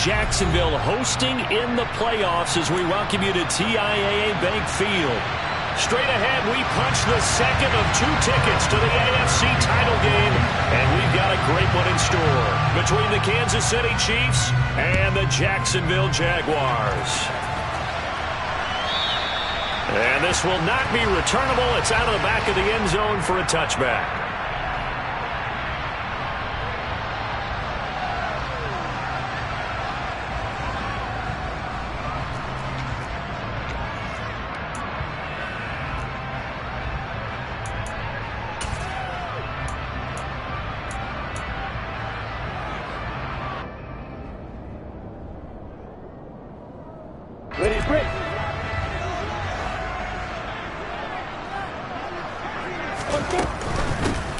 Jacksonville hosting in the playoffs as we welcome you to TIAA Bank Field. Straight ahead, we punch the second of 2 tickets to the AFC title game, and we've got a great one in store between the Kansas City Chiefs and the Jacksonville Jaguars. And this will not be returnable. It's out of the back of the end zone for a touchback.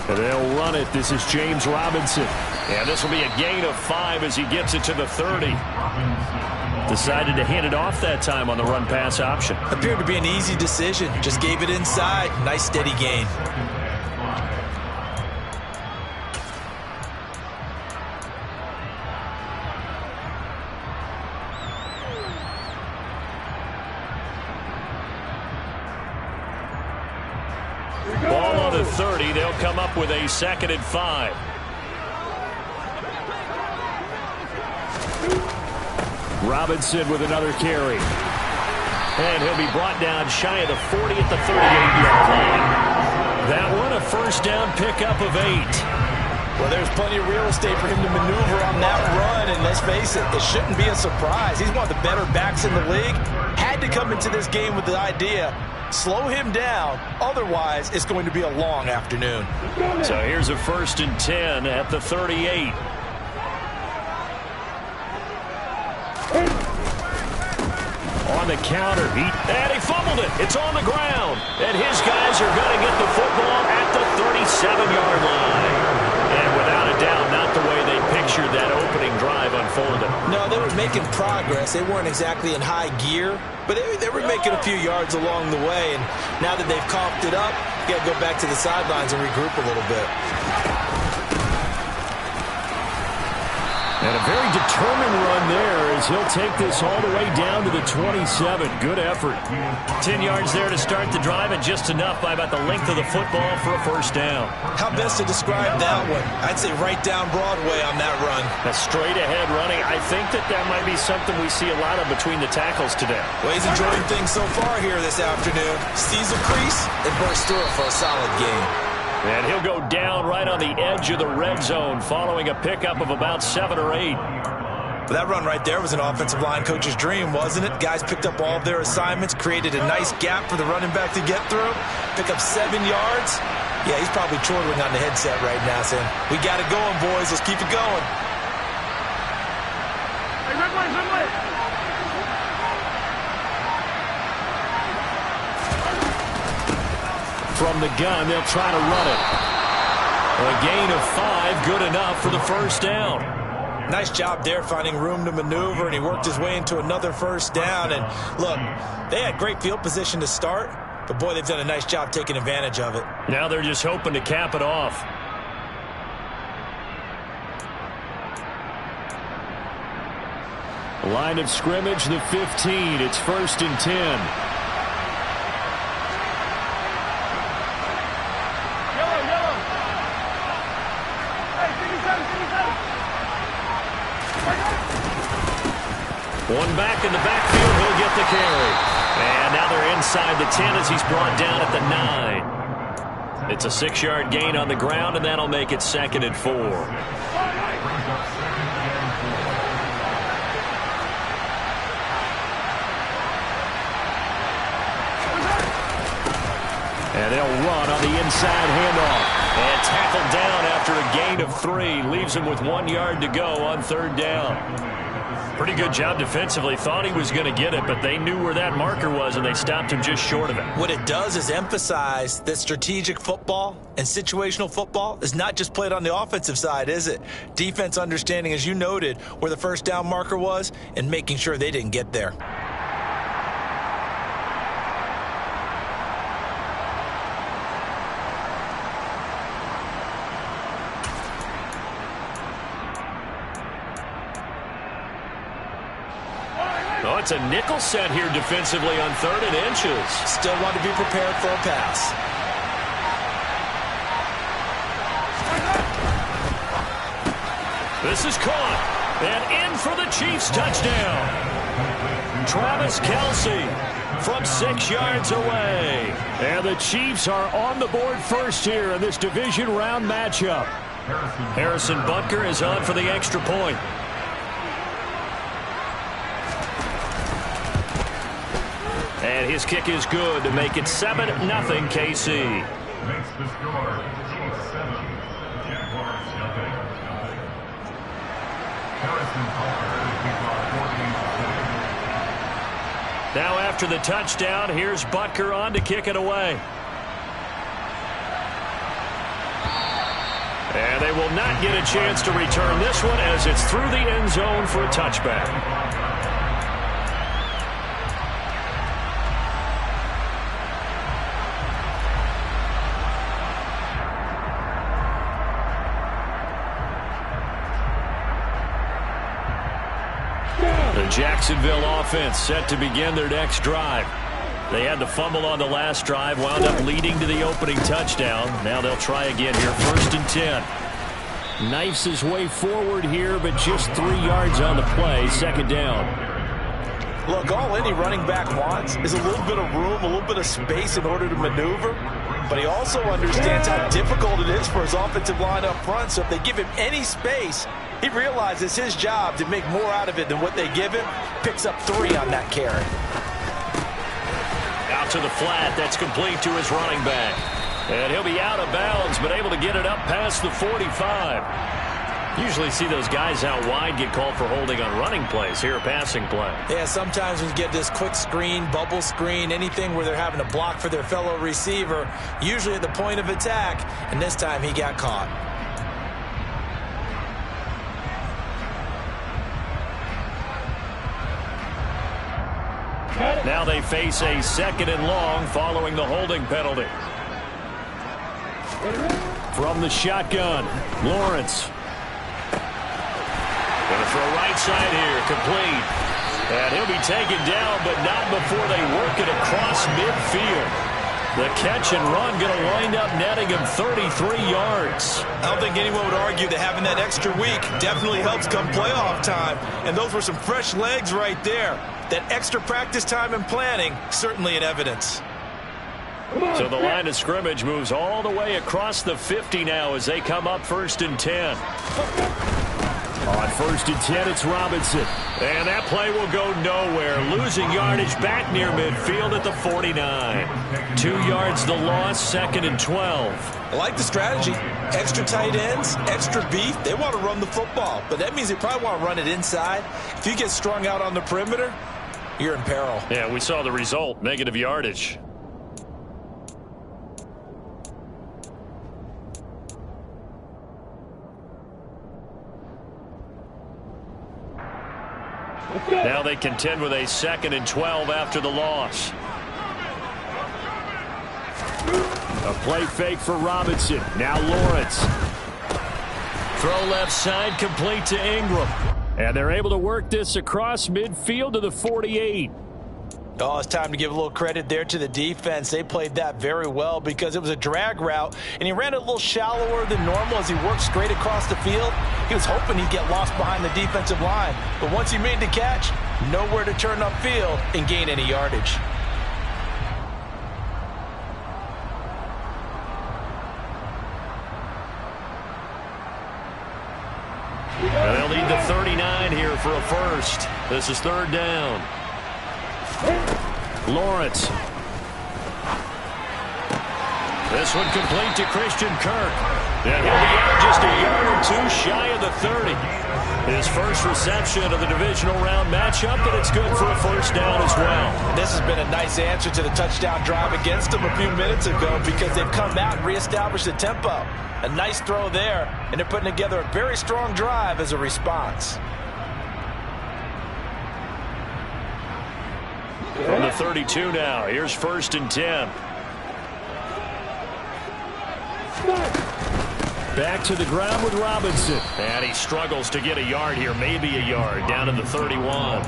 They'll run it. This is James Robinson. And this will be a gain of 5 as he gets it to the 30. Decided to hand it off that time on the run-pass option. Appeared to be an easy decision. Just gave it inside. Nice steady gain. Ball on the 30. They'll come up with a 2nd and 5. Robinson with another carry. And he'll be brought down shy of the 40 at the 38-yard line. That one a first down pickup of 8. Well, there's plenty of real estate for him to maneuver on that run, and let's face it, it shouldn't be a surprise. He's one of the better backs in the league. Had to come into this game with the idea, slow him down, otherwise it's going to be a long afternoon. So here's a 1st and 10 at the 38. On the counter, and he fumbled it. It's on the ground, and his guys are going to get the football at the 37-yard line. And without a doubt, not the way they pictured that opening drive unfolding. No, they were making progress. They weren't exactly in high gear, but they were making a few yards along the way. And now that they've coughed it up, you got to go back to the sidelines and regroup a little bit. And a very determined run there as he'll take this all the way down to the 27. Good effort. 10 yards there to start the drive, and just enough by about the length of the football for a first down. How best to describe that one? I'd say right down Broadway on that run. A straight ahead running. I think that might be something we see a lot of between the tackles today. Well, he's enjoying things so far here this afternoon. Sees a crease and bursts through it for a solid gain. And he'll go down right on the edge of the red zone following a pickup of about 7 or 8. But that run right there was an offensive line coach's dream, wasn't it? Guys picked up all of their assignments, created a nice gap for the running back to get through, pick up 7 yards. Yeah, he's probably chortling on the headset right now saying, we got it going, boys. Let's keep it going. Hey, red light. From the gun, they'll try to run it. A gain of 5, good enough for the first down. Nice job there finding room to maneuver, and he worked his way into another first down. And look, they had great field position to start, but boy, they've done a nice job taking advantage of it. Now they're just hoping to cap it off. Line of scrimmage, the 15. It's 1st and 10. One back in the backfield, he'll get the carry. And now they're inside the 10 as he's brought down at the 9. It's a 6-yard gain on the ground, and that'll make it 2nd and 4. And they'll run on the inside handoff. And tackled down after a gain of 3. Leaves him with 1 yard to go on 3rd down. Pretty good job defensively. Thought he was going to get it, but they knew where that marker was, and they stopped him just short of it. What it does is emphasize that strategic football and situational football is not just played on the offensive side, is it? Defense understanding, as you noted, where the first down marker was and making sure they didn't get there. Oh, it's a nickel set here defensively on 3rd and inches. Still want to be prepared for a pass. This is caught. And in for the Chiefs touchdown. Travis Kelce from 6 yards away. And the Chiefs are on the board first here in this division round matchup. Harrison Butker is on for the extra point. And his kick is good to make it 7-0 KC. Makes the score Chiefs 7, Jaguars nothing. Harrison Butker, now after the touchdown, here's Butker on to kick it away. And they will not get a chance to return this one as it's through the end zone for a touchback. The Jacksonville offense set to begin their next drive. They had the fumble on the last drive, wound up leading to the opening touchdown. Now they'll try again here, 1st and 10. Knifes his way forward here, but just 3 yards on the play, 2nd down. Look, all any running back wants is a little bit of room, a little bit of space in order to maneuver. But he also understands how difficult it is for his offensive line up front. So if they give him any space, he realizes his job to make more out of it than what they give him. Picks up 3 on that carry. Out to the flat. That's complete to his running back. And he'll be out of bounds, but able to get it up past the 45. Usually see those guys out wide get called for holding on running plays. Here, a passing play. Yeah, sometimes when you get this quick screen, bubble screen, anything where they're having to block for their fellow receiver, usually at the point of attack, and this time he got caught. Now they face a 2nd and long following the holding penalty. From the shotgun, Lawrence. Going to throw right side here, complete. And he'll be taken down, but not before they work it across midfield. The catch and run going to wind up netting him 33 yards. I don't think anyone would argue that having that extra week definitely helps come playoff time. And those were some fresh legs right there. That extra practice time and planning, certainly in evidence. So the line of scrimmage moves all the way across the 50 now as they come up 1st and 10. On 1st and 10, it's Robinson. And that play will go nowhere. Losing yardage back near midfield at the 49. 2 yards the loss, 2nd and 12. I like the strategy. Extra tight ends, extra beef. They want to run the football, but that means they probably want to run it inside. If you get strung out on the perimeter, you're in peril. Yeah, we saw the result, negative yardage. Now they contend with a 2nd and 12 after the loss. A play fake for Robinson. Now Lawrence. Throw left side, complete to Ingram. And they're able to work this across midfield to the 48. Oh, it's time to give a little credit there to the defense. They played that very well because it was a drag route, and he ran it a little shallower than normal as he worked straight across the field. He was hoping he'd get lost behind the defensive line, but once he made the catch, nowhere to turn upfield and gain any yardage. And they'll need the 39 here for a first. This is 3rd down. Lawrence. This one complete to Christian Kirk. And he'll be out just a yard or 2 shy of the 30. His first reception of the divisional round matchup, and it's good for a 1st down as well. This has been a nice answer to the touchdown drive against them a few minutes ago because they've come out and reestablished the tempo. A nice throw there, and they're putting together a very strong drive as a response. From the 32 now, here's 1st and 10. Back to the ground with Robinson. And he struggles to get a yard here, maybe a yard, down to the 31.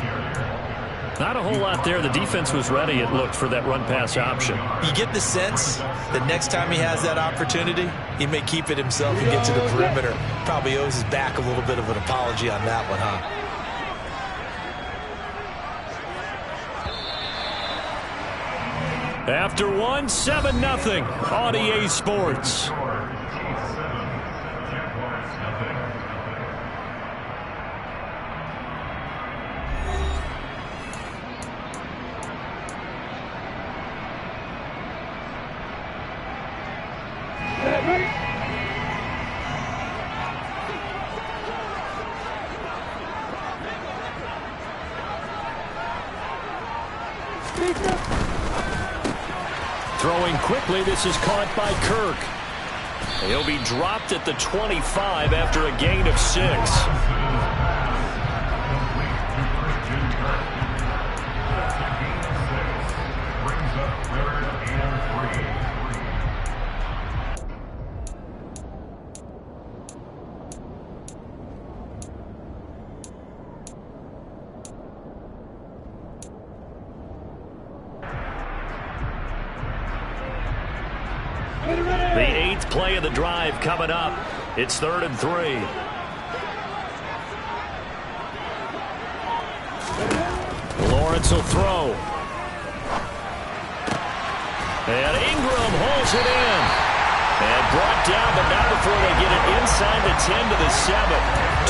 Not a whole lot there. The defense was ready, it looked, for that run-pass option. You get the sense that next time he has that opportunity, he may keep it himself and get to the perimeter. Probably owes his back a little bit of an apology on that one, huh? After one, 7-0 on EA Sports. Chiefs 7, Jaguars nothing. Throwing quickly, this is caught by Kirk. He'll be dropped at the 25 after a gain of 6. Brings up 3rd and 3. The 8th play of the drive coming up. It's 3rd and 3. Lawrence will throw. And Ingram holds it in. And brought down, but not before they get it inside the 10 to the 7.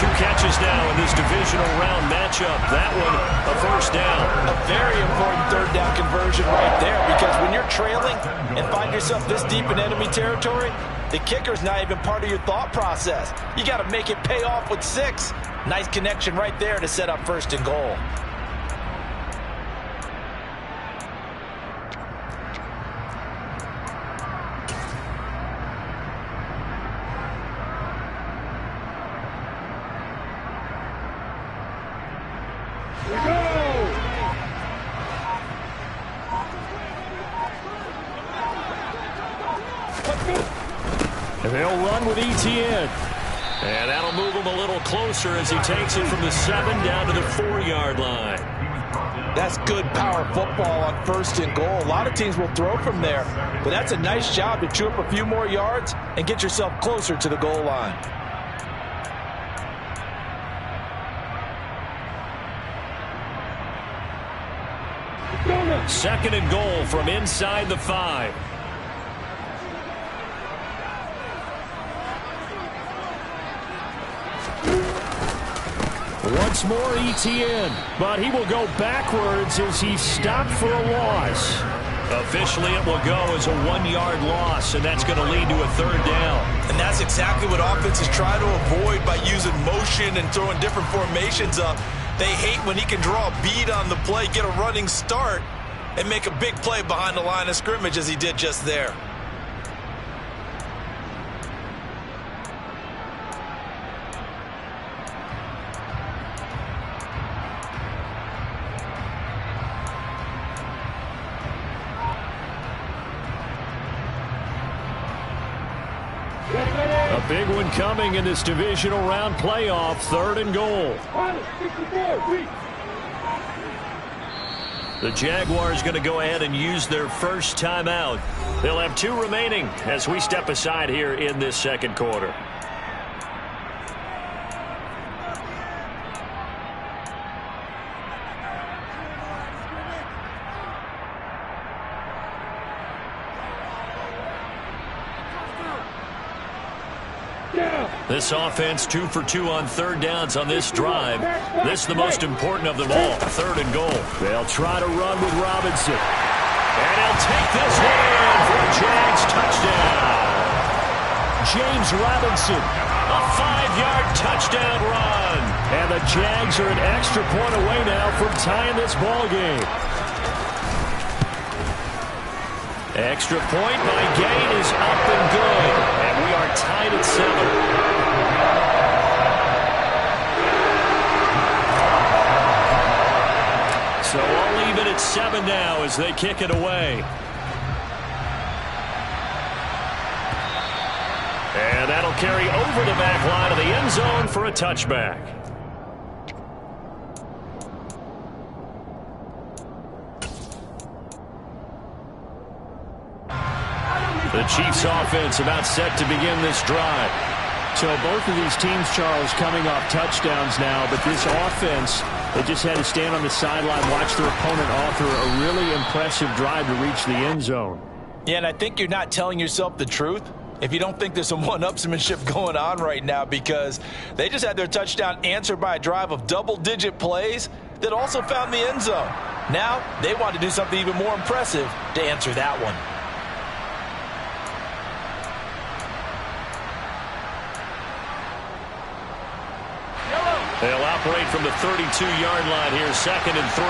2 catches now in this divisional round matchup. That one, a first down. A very important 3rd down conversion right there, because when you're trailing and find yourself this deep in enemy territory, the kicker's not even part of your thought process. You got to make it pay off with 6. Nice connection right there to set up 1st and goal. And they'll run with ETN. And that'll move him a little closer as he takes it from the 7 down to the 4-yard line. That's good power football on 1st and goal. A lot of teams will throw from there, but that's a nice job to chew up a few more yards and get yourself closer to the goal line. Second and goal from inside the 5. Once more ETN, but he will go backwards as he stopped for a loss. Officially, it will go as a 1-yard loss, and that's going to lead to a 3rd down. And that's exactly what offenses try to avoid by using motion and throwing different formations up. They hate when he can draw a bead on the play, get a running start, and make a big play behind the line of scrimmage as he did just there. A big one coming in this divisional round playoff, 3rd and goal. The Jaguars going to go ahead and use their first timeout. They'll have 2 remaining as we step aside here in this 2nd quarter. This offense 2 for 2 on 3rd downs on this drive. This is the most important of them all, 3rd and goal. They'll try to run with Robinson. And he'll take this one in for a Jags touchdown. James Robinson, a 5-yard touchdown run. And the Jags are an extra point away now from tying this ball game. Extra point by Gain is up and good. And we are tied at 7. So all even at 7 now as they kick it away. And that'll carry over the back line of the end zone for a touchback. The Chiefs offense about set to begin this drive. So both of these teams, Charles, coming off touchdowns now, but this offense, they just had to stand on the sideline, watch their opponent author a really impressive drive to reach the end zone. Yeah, and I think you're not telling yourself the truth if you don't think there's some one-upsmanship going on right now, because they just had their touchdown answered by a drive of double-digit plays that also found the end zone. Now they want to do something even more impressive to answer that one. They'll operate from the 32-yard line here, 2nd and 3.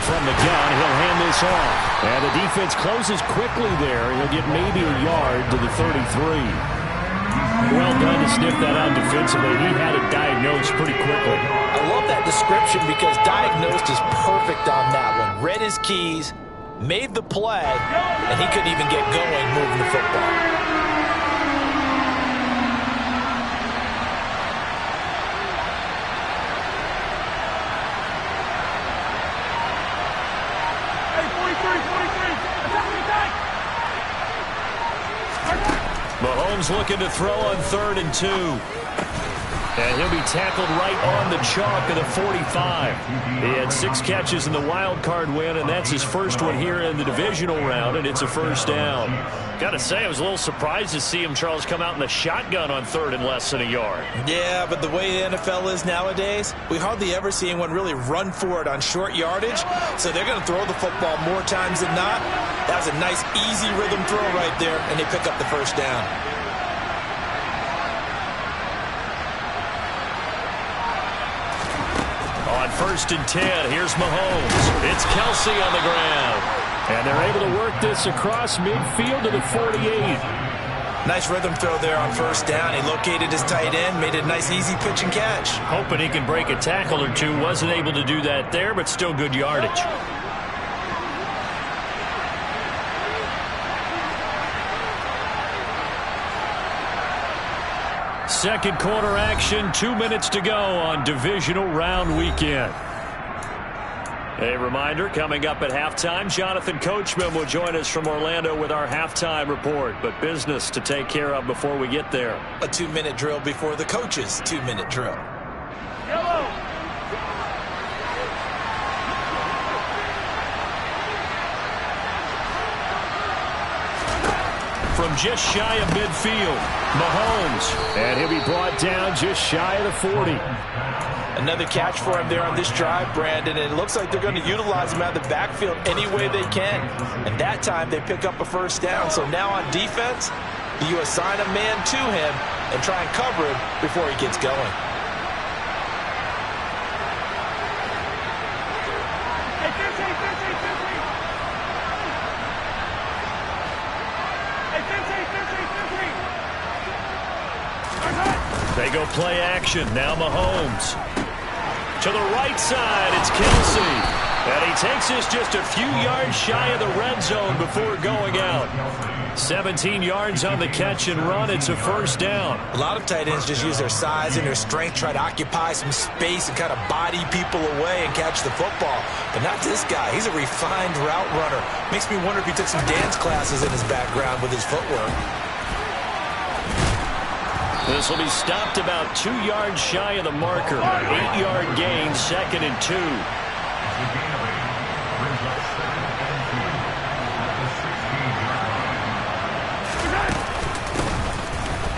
From the gun, he'll hand this off. And the defense closes quickly there. He'll get maybe a yard to the 33. Well done to sniff that out defensively. He had it diagnosed pretty quickly. I love that description because diagnosed is perfect on that one. Read his keys, made the play, and he couldn't even get going moving the football. Mahomes looking to throw on 3rd and 2. And he'll be tackled right on the chalk of the 45. He had 6 catches in the wild card win, and that's his first one here in the divisional round, and it's a first down. Got to say, I was a little surprised to see him, Charles, come out in the shotgun on 3rd and less than a yard. Yeah, but the way the NFL is nowadays, we hardly ever see anyone really run for it on short yardage, so they're going to throw the football more times than not. That was a nice, easy rhythm throw right there, and they pick up the first down. On 1st and 10, here's Mahomes. It's Kelsey on the ground. And they're able to work this across midfield to the 48. Nice rhythm throw there on 1st down. He located his tight end, made it a nice, easy pitch and catch. Hoping he can break a tackle or two. Wasn't able to do that there, but still good yardage. Second quarter action, 2 minutes to go on divisional round weekend. A reminder, coming up at halftime, Jonathan Coachman will join us from Orlando with our halftime report, but business to take care of before we get there. A 2-minute drill before the coach's 2-minute drill. Yellow. From just shy of midfield, Mahomes, and he'll be brought down just shy of the 40. Another catch for him there on this drive, Brandon, and it looks like they're going to utilize him out of the backfield any way they can. And that time they pick up a first down. So now on defense, you assign a man to him and try and cover him before he gets going. They go play action. Now Mahomes. To the right side, it's Kelsey. And he takes this just a few yards shy of the red zone before going out. 17 yards on the catch and run. It's a first down. A lot of tight ends just use their size and their strength, try to occupy some space and kind of body people away and catch the football. But not this guy. He's a refined route runner. Makes me wonder if he took some dance classes in his background with his footwork. This will be stopped about 2 yards shy of the marker. 8-yard gain, 2nd and 2.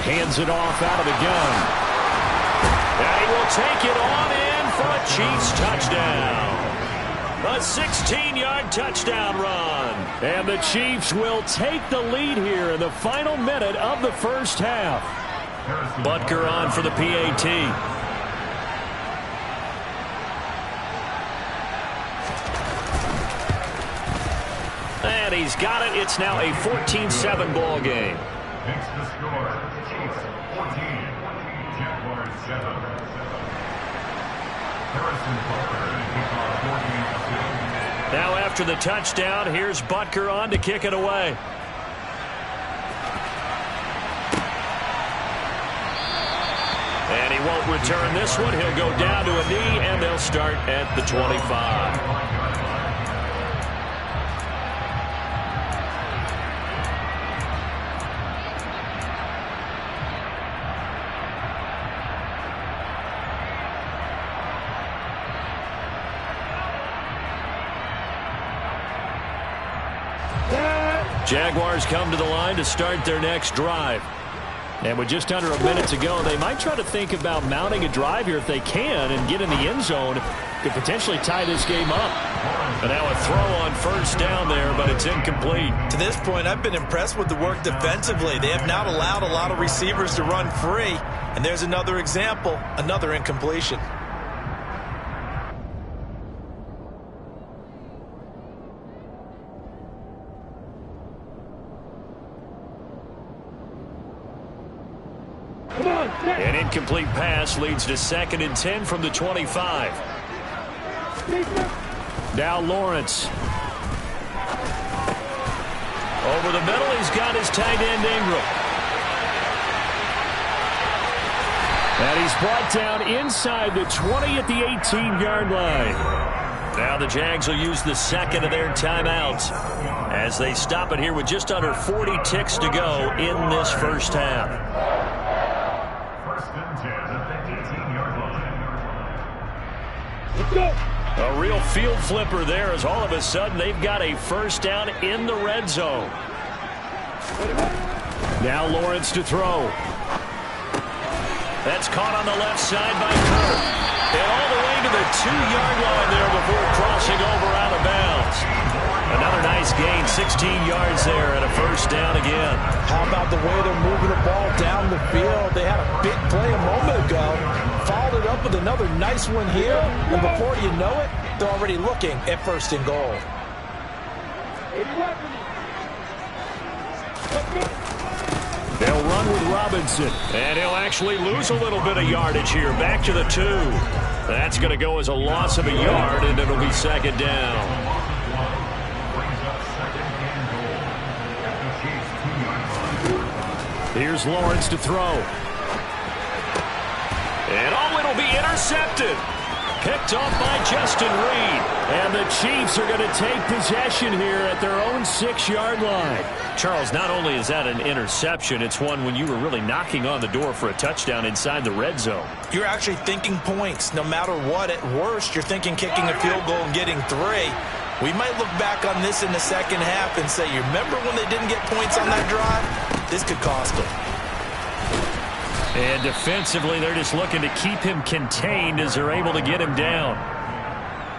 Hands it off out of the gun. And he will take it on in for a Chiefs touchdown. A 16-yard touchdown run. And the Chiefs will take the lead here in the final minute of the first half. Butker on for the PAT. And he's got it. It's now a 14-7 ball game. Makes the score. Chiefs 14, Jaguars 7. Harrison Butker. Now after the touchdown, here's Butker on to kick it away. And he won't return this one. He'll go down to a knee, and they'll start at the 25. Jaguars come to the line to start their next drive. And with just under a minute to go, they might try to think about mounting a drive here if they can and get in the end zone. Could potentially tie this game up. And now a throw on first down there, but it's incomplete. To this point, I've been impressed with the work defensively. They have not allowed a lot of receivers to run free. And there's another example, another incompletion. An incomplete pass leads to 2nd and 10 from the 25. Now Lawrence. Over the middle, he's got his tight end Ingram. And he's brought down inside the 20 at the 18-yard line. Now the Jags will use the second of their timeouts as they stop it here with just under 40 ticks to go in this first half. A real field flipper there as all of a sudden they've got a first down in the red zone. Now Lawrence to throw. That's caught on the left side by Kirk. And all the way to the 2-yard line there before crossing over out of bounds. Another nice gain, 16 yards there and a first down again. How about the way they're moving the ball down the field? They had a big play a moment ago. Followed it up with another nice one here. And before you know it, they're already looking at 1st and goal. They'll run with Robinson. And he'll actually lose a little bit of yardage here. Back to the 2. That's going to go as a loss of a yard, and it'll be 2nd down. Here's Lawrence to throw. And oh, it'll be intercepted. Picked off by Justin Reed. And the Chiefs are going to take possession here at their own 6-yard line. Charles, not only is that an interception, it's one when you were really knocking on the door for a touchdown inside the red zone. You're actually thinking points. No matter what, at worst, you're thinking kicking a field goal and getting 3. We might look back on this in the second half and say, you remember when they didn't get points on that drive? This could cost them. And defensively, they're just looking to keep him contained as they're able to get him down.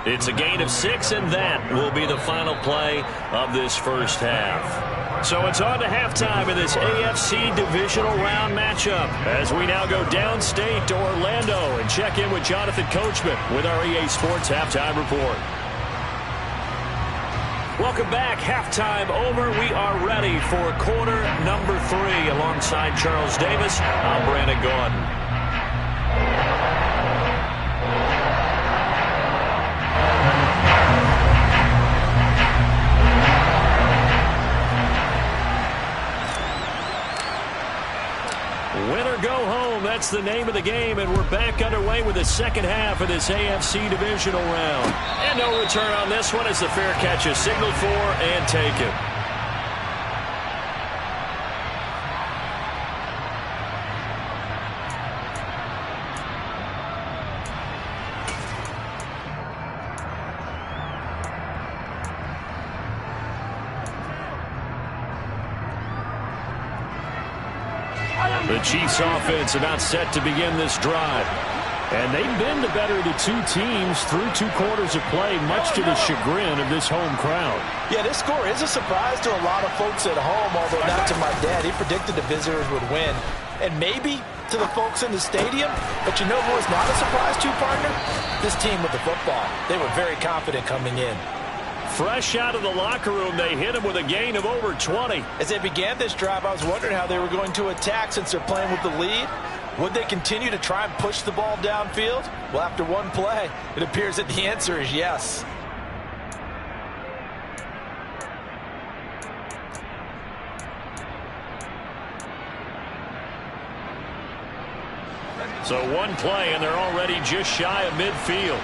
It's a gain of 6, and that will be the final play of this first half. So it's on to halftime in this AFC divisional round matchup as we now go downstate to Orlando and check in with Jonathan Coachman with our EA Sports Halftime Report. Welcome back. Halftime over. We are ready for quarter number 3 alongside Charles Davis. I'm Brandon Gaudin. Win or go home, that's the name of the game, and we're back underway with the second half of this AFC divisional round. And no return on this one as the fair catch is signaled for and taken. The Chiefs offense about set to begin this drive. And they've been the better of the 2 teams through 2 quarters of play, much to the chagrin of this home crowd. Yeah, this score is a surprise to a lot of folks at home, although not to my dad. He predicted the visitors would win. And maybe to the folks in the stadium. But you know who was not a surprise to, partner? This team with the football. They were very confident coming in. Fresh out of the locker room, they hit him with a gain of over 20. As they began this drive, I was wondering how they were going to attack since they're playing with the lead. Would they continue to try and push the ball downfield? Well, after one play, it appears that the answer is yes. So one play, and they're already just shy of midfield.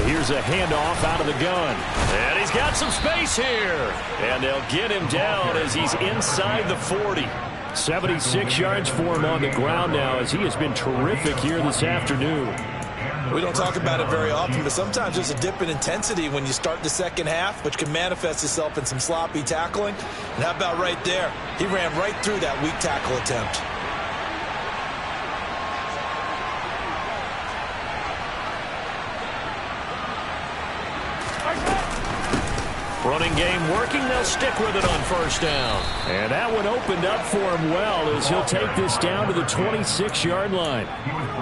Here's a handoff out of the gun. And he's got some space here. And they'll get him down as he's inside the 40. 76 yards for him on the ground now, as he has been terrific here this afternoon. We don't talk about it very often, but sometimes there's a dip in intensity when you start the second half, which can manifest itself in some sloppy tackling. And how about right there? He ran right through that weak tackle attempt. Running game working. They'll stick with it on first down. And that one opened up for him well, as he'll take this down to the 26-yard line.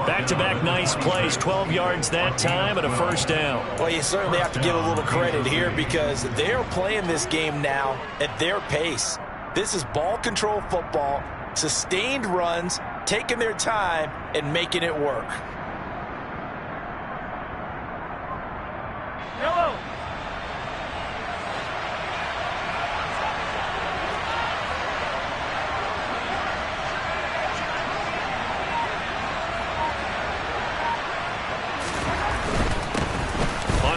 Back-to-back nice plays, 12 yards that time and a first down. Well, you certainly have to give a little credit here because they're playing this game now at their pace. This is ball control football, sustained runs, taking their time and making it work. Hello.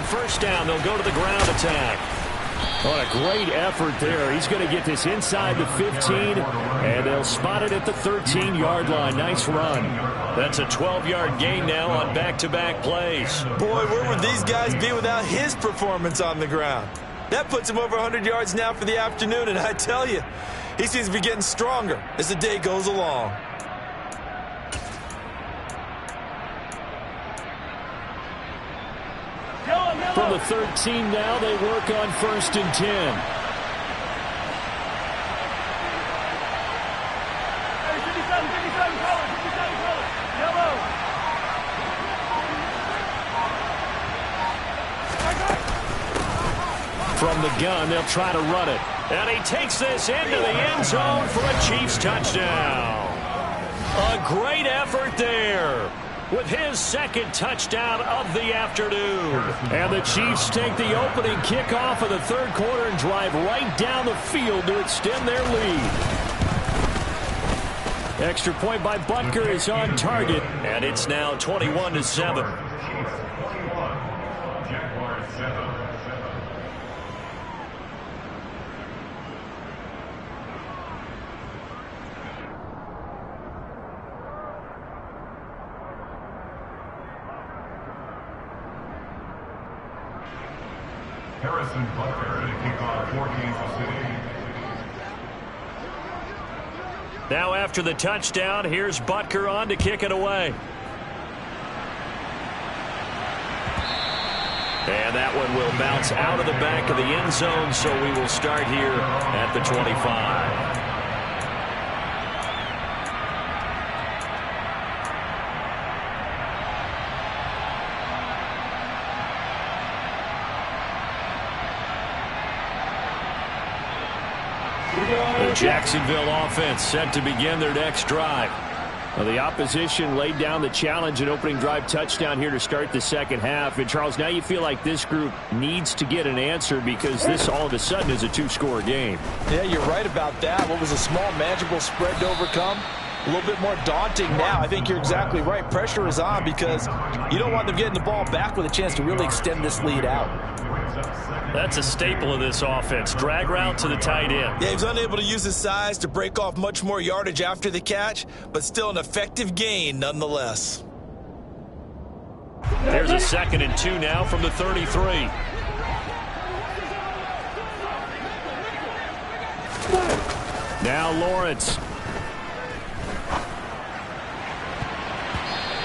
First down, they'll go to the ground attack. What a great effort there. He's going to get this inside the 15, and they'll spot it at the 13-yard line. Nice run. That's a 12-yard gain now on back-to-back plays. Boy, where would these guys be without his performance on the ground? That puts him over 100 yards now for the afternoon, and I tell you, he seems to be getting stronger as the day goes along. From the 13 now, they work on first and 10. From the gun, they'll try to run it. And he takes this into the end zone for a Chiefs touchdown. A great effort there, with his second touchdown of the afternoon. And the Chiefs take the opening kickoff of the third quarter and drive right down the field to extend their lead. Extra point by Butker is on target, and it's now 21-7. Harrison Butker to kick off for Kansas City. Now after the touchdown, here's Butker on to kick it away. And that one will bounce out of the back of the end zone, so we will start here at the 25. The Jacksonville offense set to begin their next drive. Well, the opposition laid down the challenge and opening drive touchdown here to start the second half. And, Charles, now you feel like this group needs to get an answer because this all of a sudden is a two-score game. Yeah, you're right about that. What was a small, manageable spread to overcome? A little bit more daunting now. I think you're exactly right. Pressure is on because you don't want them getting the ball back with a chance to really extend this lead out. That's a staple of this offense. Drag route to the tight end. Yeah, he was unable to use his size to break off much more yardage after the catch, but still an effective gain nonetheless. There's a 2nd and 2 now from the 33. Now Lawrence.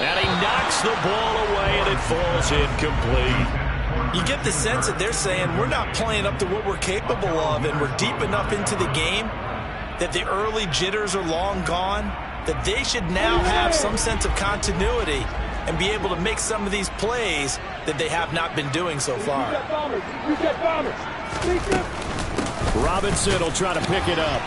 And he knocks the ball away, and it falls incomplete. You get the sense that they're saying we're not playing up to what we're capable of, and we're deep enough into the game that the early jitters are long gone, that they should now have some sense of continuity and be able to make some of these plays that they have not been doing so far. Robinson will try to pick it up.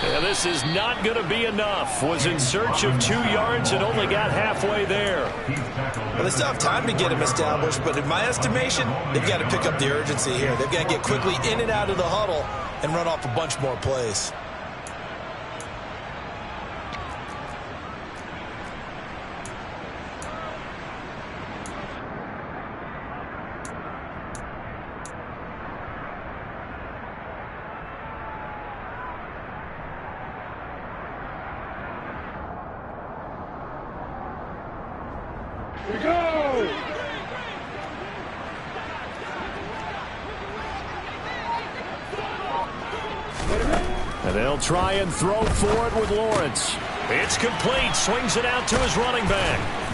And this is not going to be enough. Was in search of 2 yards and only got halfway there. Well, they still have time to get him established, but in my estimation, they've got to pick up the urgency here. They've got to get quickly in and out of the huddle and run off a bunch more plays. And they'll try and throw for it with Lawrence. It's complete. Swings it out to his running back.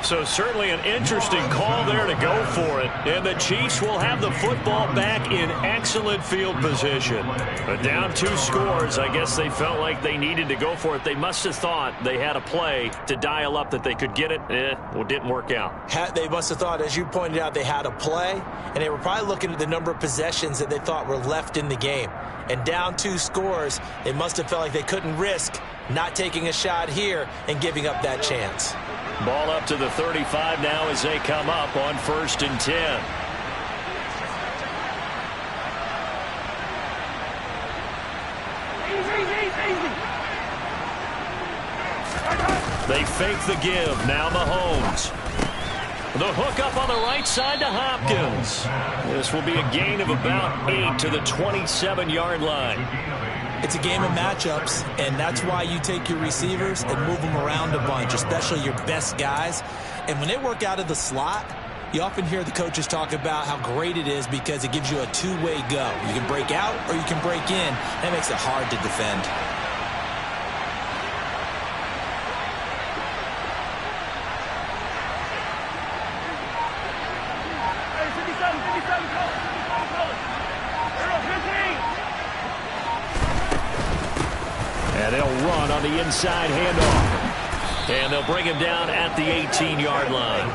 So certainly an interesting call there to go for it. And the Chiefs will have the football back in excellent field position. But down 2 scores, I guess they felt like they needed to go for it. They must have thought they had a play to dial up that they could get it. Well, it didn't work out. They must have thought, as you pointed out, they had a play. And they were probably looking at the number of possessions that they thought were left in the game. And down 2 scores, they must have felt like they couldn't risk not taking a shot here and giving up that chance. Ball up to the 35 now as they come up on 1st and 10. They fake the give. Now Mahomes. The hook up on the right side to Hopkins. This will be a gain of about 8 to the 27-yard line. It's a game of matchups, and that's why you take your receivers and move them around a bunch, especially your best guys. And when they work out of the slot, you often hear the coaches talk about how great it is because it gives you a 2-way go. You can break out or you can break in. That makes it hard to defend. And they'll run on the inside handoff. And they'll bring him down at the 18-yard line.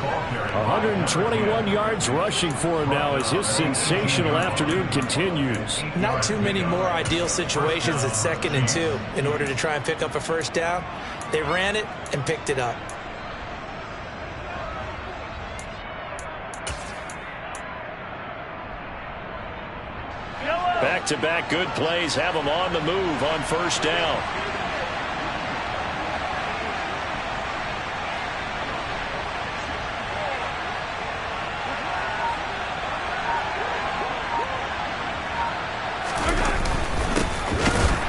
121 yards rushing for him now as his sensational afternoon continues. Not too many more ideal situations at 2nd and 2 in order to try and pick up a first down. They ran it and picked it up. Back-to-back good plays have them on the move on 1st down.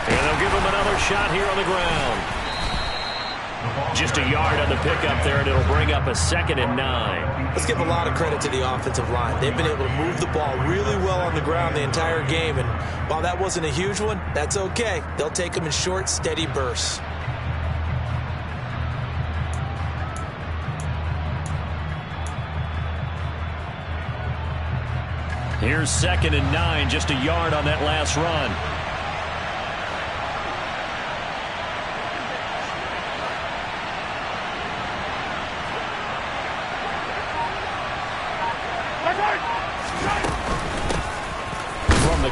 And they'll give him another shot here on the ground. Just a yard on the pickup there, and it'll bring up a 2nd and 9. Let's give a lot of credit to the offensive line. They've been able to move the ball really well on the ground the entire game, and while that wasn't a huge one, that's okay. They'll take them in short, steady bursts. Here's 2nd and 9, just a yard on that last run.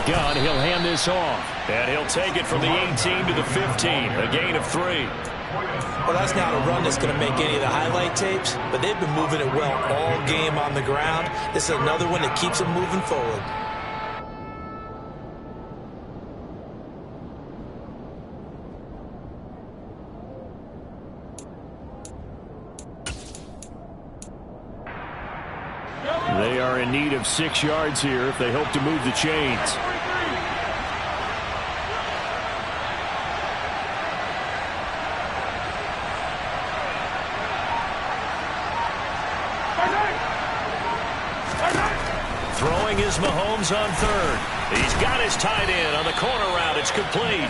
Gun, he'll hand this off, and he'll take it from the 18 to the 15, a gain of 3. Well, that's not a run that's going to make any of the highlight tapes, but they've been moving it well all game on the ground. This is another one that keeps them moving forward. They are in need of 6 yards here if they hope to move the chains. Throwing is Mahomes on 3rd. He's got his tight end on the corner route. It's complete.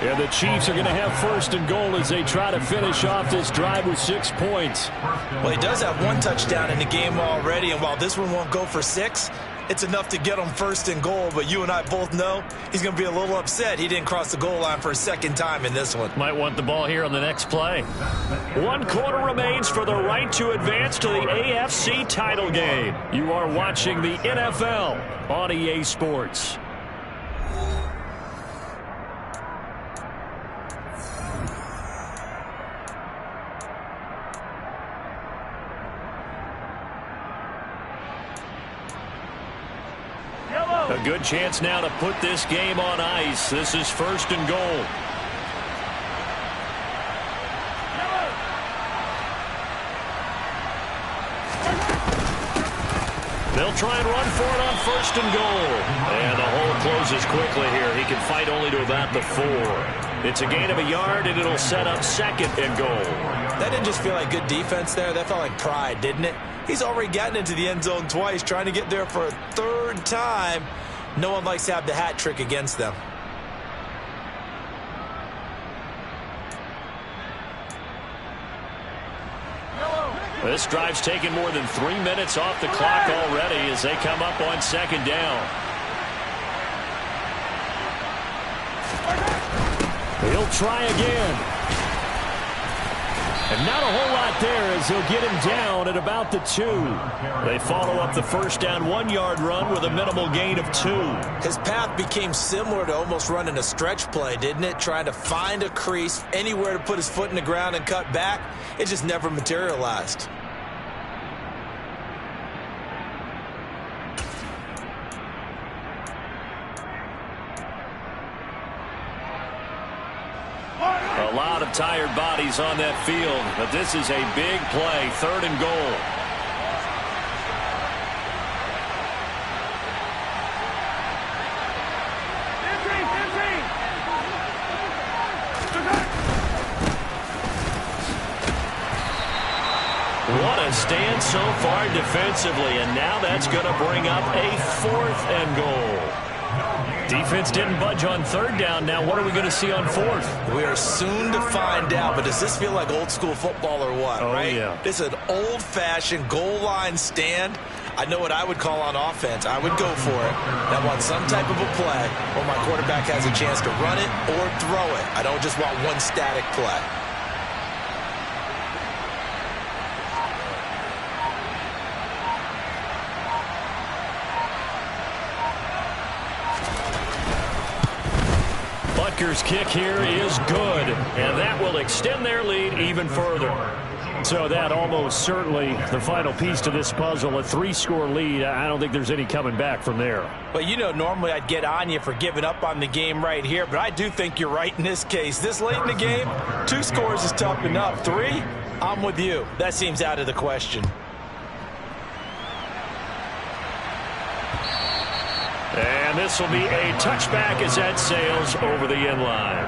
And the Chiefs are going to have 1st and goal as they try to finish off this drive with 6 points. Well, he does have 1 touchdown in the game already, and while this one won't go for 6, it's enough to get him 1st and goal. But you and I both know he's going to be a little upset he didn't cross the goal line for a 2nd time in this one. Might want the ball here on the next play. 1 quarter remains for the right to advance to the AFC title game. You are watching the NFL on EA Sports. A good chance now to put this game on ice. This is 1st and goal. They'll try and run for it on 1st and goal. And the hole closes quickly here. He can fight only to about the 4. It's a gain of a yard, and it'll set up 2nd and goal. That didn't just feel like good defense there. That felt like pride, didn't it? He's already gotten into the end zone twice, trying to get there for a 3rd time. No one likes to have the hat trick against them. This drive's taken more than 3 minutes off the clock already as they come up on 2nd down. He'll try again. And not a whole lot there as they'll get him down at about the 2. They follow up the 1st down 1-yard run with a minimal gain of 2. His path became similar to almost running a stretch play, didn't it? Trying to find a crease, anywhere to put his foot in the ground and cut back. It just never materialized. A lot of tired bodies on that field, but this is a big play, 3rd and goal. What a stand so far defensively, and now that's going to bring up a 4th and goal. Defense didn't budge on 3rd down. Now what are we going to see on 4th? We are soon to find out, but does this feel like old school football or what, right? Yeah. This is an old-fashioned goal line stand. I know what I would call on offense. I would go for it. I want some type of a play where my quarterback has a chance to run it or throw it. I don't just want one static play. Butker's kick here is good, and that will extend their lead even further. So that almost certainly the final piece to this puzzle, a 3-score lead. I don't think there's any coming back from there. But you know, normally I'd get on you for giving up on the game right here, but I do think you're right in this case. This late in the game, 2 scores is tough enough. 3, I'm with you. That seems out of the question. And this will be a touchback as that sails over the end line.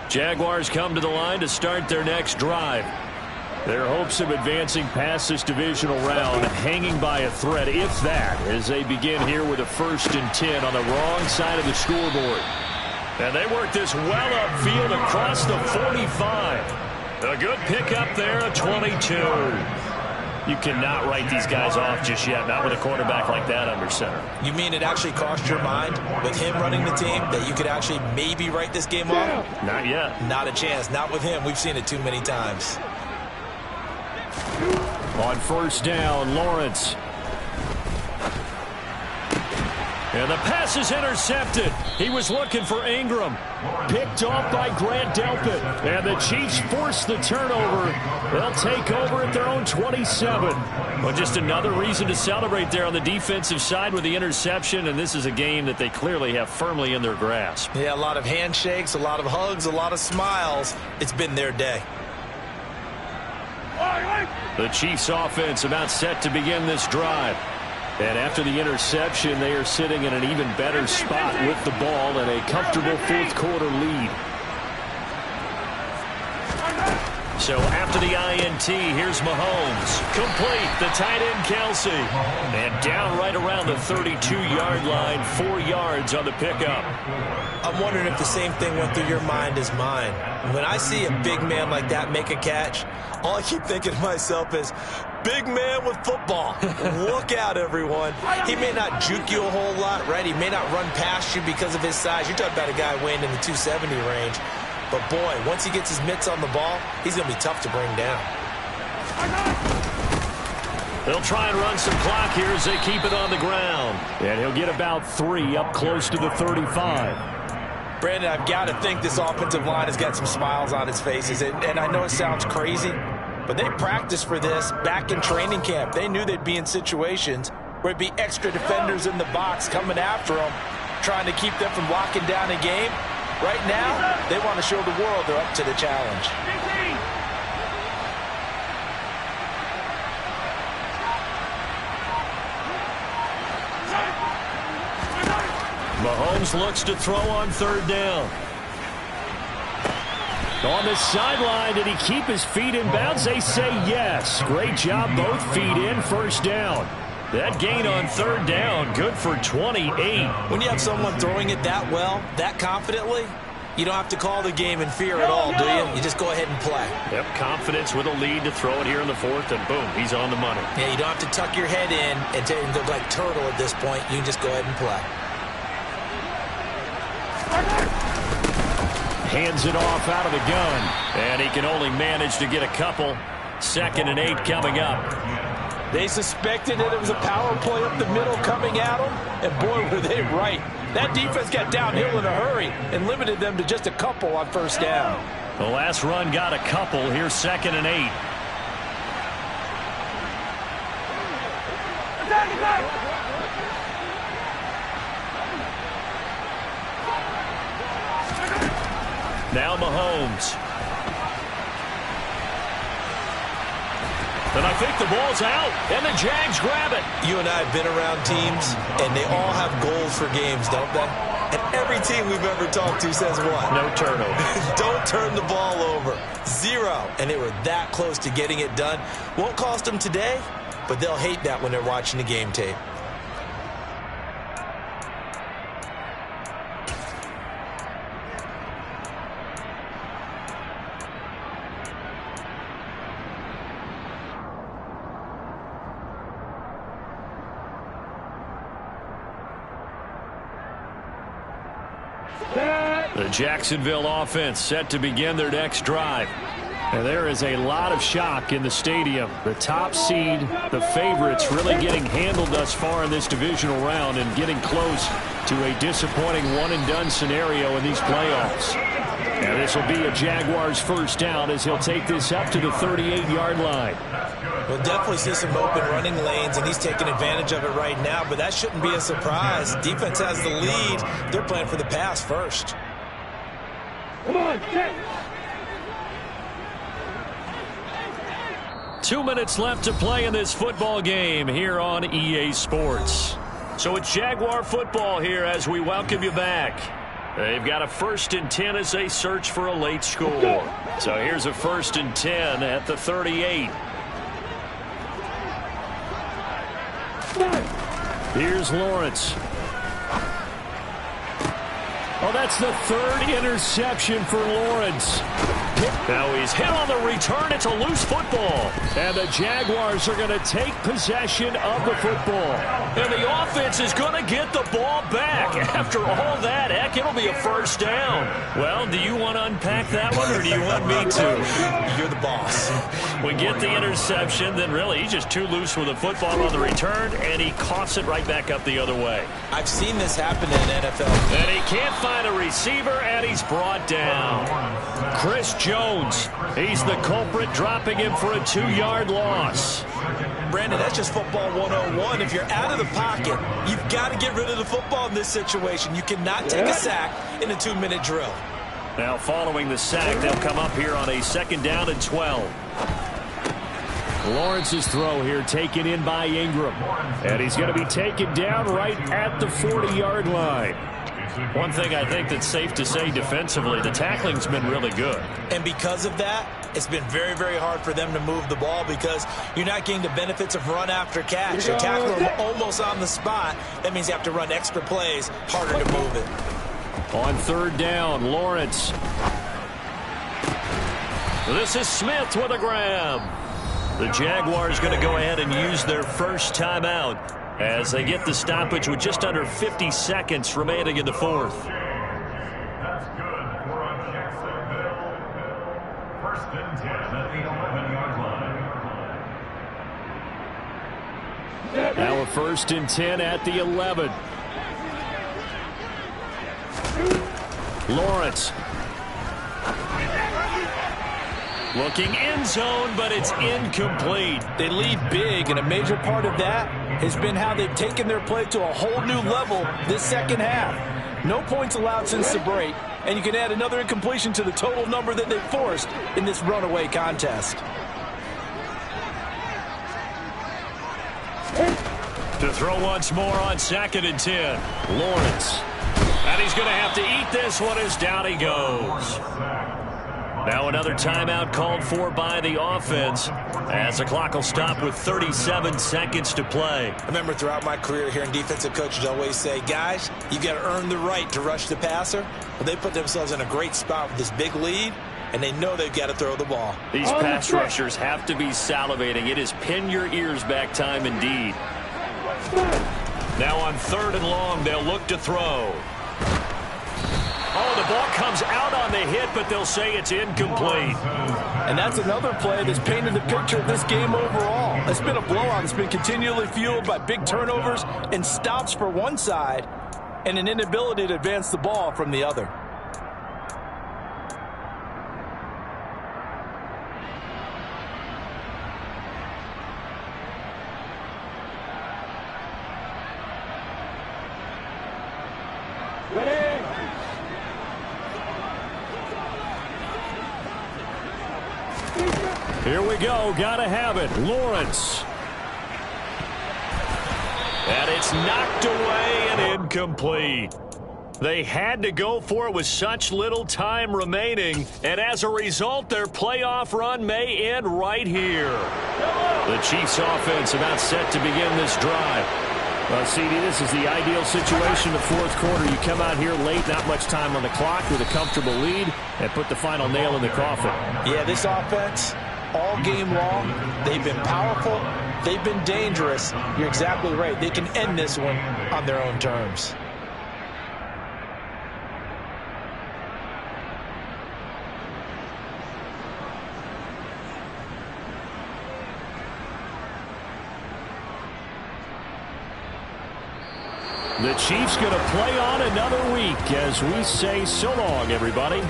Jaguars come to the line to start their next drive. Their hopes of advancing past this divisional round hanging by a thread, if that, as they begin here with a 1st and 10 on the wrong side of the scoreboard. And they work this well upfield across the 45. A good pickup there, a 22. You cannot write these guys off just yet, not with a quarterback like that under center. You mean it actually crossed your mind with him running the team that you could actually maybe write this game off? Not yet. Not a chance. Not with him. We've seen it too many times. On 1st down, Lawrence. And the pass is intercepted. He was looking for Ingram. Picked off by Grant Delpit. And the Chiefs force the turnover. They'll take over at their own 27. Well, just another reason to celebrate there on the defensive side with the interception. And this is a game that they clearly have firmly in their grasp. Yeah, a lot of handshakes, a lot of hugs, a lot of smiles. It's been their day. The Chiefs offense about set to begin this drive. And after the interception, they are sitting in an even better spot with the ball and a comfortable 4th quarter lead. So after the INT, here's Mahomes. Complete, the tight end Kelsey. And down right around the 32-yard line, 4 yards on the pickup. I'm wondering if the same thing went through your mind as mine. When I see a big man like that make a catch, all I keep thinking to myself is, big man with football. Look out, everyone. He may not juke you a whole lot, right? He may not run past you because of his size. You're talking about a guy weighing in the 270 range. But, boy, once he gets his mitts on the ball, he's going to be tough to bring down. They'll try and run some clock here as they keep it on the ground. And he'll get about 3 up close to the 35. Brandon, I've got to think this offensive line has got some smiles on its faces. And I know it sounds crazy, but they practiced for this back in training camp. They knew they'd be in situations where it'd be extra defenders in the box coming after them, trying to keep them from locking down a game. Right now, they want to show the world they're up to the challenge. Mahomes looks to throw on 3rd down. On the sideline, did he keep his feet in bounds? They say yes. Great job, both feet in, 1st down. That gain on 3rd down, good for 28. When you have someone throwing it that well, that confidently, you don't have to call the game in fear at all, do you? You just go ahead and play. Yep, confidence with a lead to throw it here in the 4th, and boom, he's on the money. Yeah, you don't have to tuck your head in and look like turtle at this point. You can just go ahead and play. Hands it off out of the gun. And he can only manage to get a couple. 2nd and 8 coming up. They suspected that it was a power play up the middle coming at them, and boy, were they right. That defense got downhill in a hurry and limited them to just a couple on 1st down. The last run got a couple. Here's 2nd and 8. Now Mahomes. And I think the ball's out, and the Jags grab it. You and I have been around teams, and they all have goals for games, don't they? And every team we've ever talked to says what? No turnover. Don't turn the ball over. 0. And they were that close to getting it done. Won't cost them today, but they'll hate that when they're watching the game tape. The Jacksonville offense set to begin their next drive. And there is a lot of shock in the stadium. The top seed, the favorites, really getting handled thus far in this divisional round and getting close to a disappointing one-and-done scenario in these playoffs. And this will be a Jaguars 1st down as he'll take this up to the 38-yard line. We'll definitely see some open running lanes, and he's taking advantage of it right now, but that shouldn't be a surprise. Defense has the lead. They're playing for the pass first. Come on, get. 2 minutes left to play in this football game here on EA Sports. So it's Jaguar football here as we welcome you back. They've got a 1st and 10 as they search for a late score. So here's a 1st and 10 at the 38. Here's Lawrence. Oh, that's the 3rd interception for Lawrence. Now he's hit on the return. It's a loose football. And the Jaguars are going to take possession of the football. And the offense is going to get the ball back. After all that, heck, it'll be a 1st down. Well, do you want to unpack that one, or do you want me to? You're the boss. We get the interception, then really he's just too loose with the football on the return, and he coughs it right back up the other way. I've seen this happen in the NFL. And he can't find a receiver, and he's brought down. Chris Jones, he's the culprit, dropping him for a 2-yard loss. Brandon, that's just football 101. If you're out of the pocket, you've got to get rid of the football in this situation. You cannot take a sack in a 2-minute drill. Now following the sack, they'll come up here on a 2nd down and 12. Lawrence's throw here taken in by Ingram. And he's going to be taken down right at the 40-yard line. One thing I think that's safe to say defensively, the tackling's been really good. And because of that, it's been very, very hard for them to move the ball because you're not getting the benefits of run after catch. You're tackling them almost on the spot. That means you have to run extra plays, harder to move it. On 3rd down, Lawrence. This is Smith with a grab. The Jaguars going to go ahead and use their 1st timeout as they get the stoppage with just under 50 seconds remaining in the 4th. That's good for a Jacksonville. 1st and 10 at the 11-yard line. Now a 1st and 10 at the 11. Lawrence. Looking end zone, but it's incomplete. They lead big, and a major part of that has been how they've taken their play to a whole new level this second half. No points allowed since the break, and you can add another incompletion to the total number that they've forced in this runaway contest. To throw once more on 2nd and 10. Lawrence. And he's going to have to eat this one as down he goes. Now another timeout called for by the offense as the clock will stop with 37 seconds to play. I remember throughout my career hearing defensive coaches always say, guys, you got to earn the right to rush the passer. Well, they put themselves in a great spot with this big lead, and they know they've got to throw the ball. These pass rushers have to be salivating. It is pin your ears back time indeed. Now on 3rd and long, they'll look to throw. Oh, the ball comes out on the hit, but they'll say it's incomplete. And that's another play that's painted the picture of this game overall. It's been a blowout. It's been continually fueled by big turnovers and stops for one side and an inability to advance the ball from the other. Here we go. Gotta have it. Lawrence. And it's knocked away and incomplete. They had to go for it with such little time remaining, and as a result, their playoff run may end right here. The Chiefs offense about set to begin this drive. Well, CD, this is the ideal situation. The 4th quarter, you come out here late, not much time on the clock with a comfortable lead, and put the final nail in the coffin. Yeah, this offense, all game long, they've been powerful, they've been dangerous. You're exactly right. They can end this one on their own terms. The Chiefs going to play on another week as we say so long, everybody.